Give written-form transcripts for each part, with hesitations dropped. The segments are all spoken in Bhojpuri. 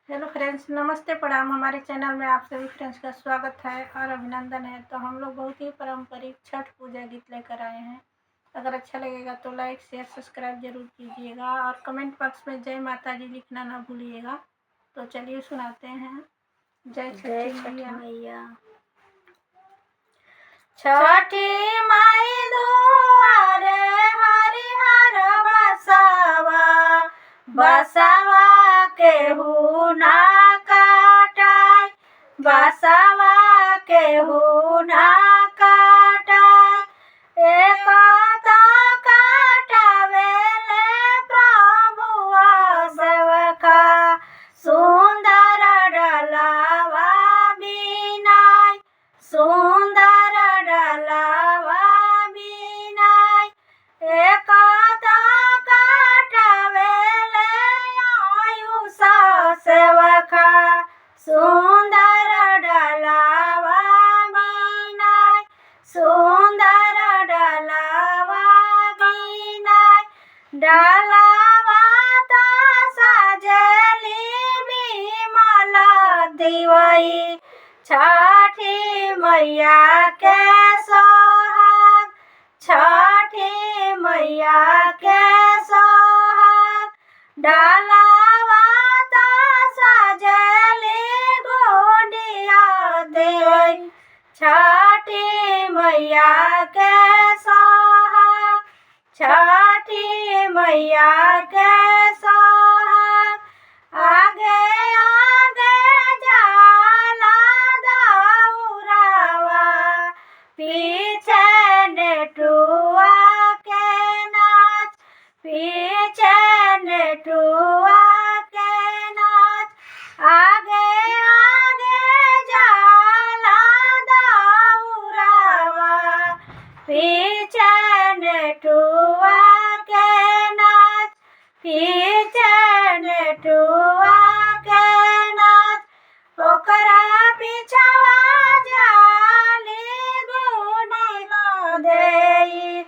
हेलो फ्रेंड्स, नमस्ते प्रणाम। हमारे चैनल में आप सभी फ्रेंड्स का स्वागत है और अभिनंदन है। तो हम लोग बहुत ही पारंपरिक छठ पूजा गीत लेकर आए हैं। अगर अच्छा लगेगा तो लाइक शेयर सब्सक्राइब जरूर कीजिएगा और कमेंट बॉक्स में जय माता दी लिखना ना भूलिएगा। तो चलिए सुनाते हैं। जय छठ मैया। छठी माई दुआरे हरिहर बसवा केहू ना काटाय, बसवा केहू ना काटाय। एक काटावेले प्रभुआ सेवका, सुंदर डलवा बिनाय, सुंदर डलवा बिनाय। एक सेवका, सुंदर डलवा बिनाय, सुंदर डलवा बिनाय। डलवा ता सजली बिमल दिवई, छठी मैया के सोहाग, छठी मैया के सोहाग। डलवा ता सजली गोंडिया देवई, छठी मैया के सोहाग, छठी मैया के सोहाग। आगे आगे जाला दौरावा, पीछे नेटुआ के नाच, पीछे नेटुआ के नाच। आगे आगे जाला दौरावा, पीछे नेटुआ के नाच, पीछे नेटुआ के नाच। ओकरा पिछवा जाली गुनी देई,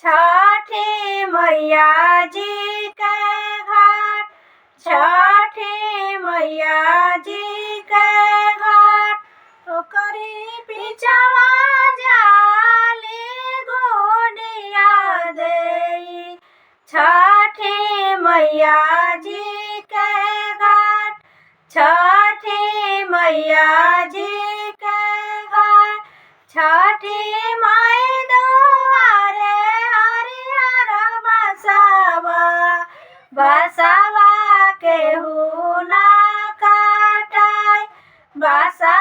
छठी मैया जी के घाट, छठी मैया जी के घाट। ओकरी पिछवा जाली गुनिया देई, छठी मैया जी के घाट, छठी मैया जी के घाट। छठी माई दुआरे हरिहर बसवा केहू ना काटाय, बसवा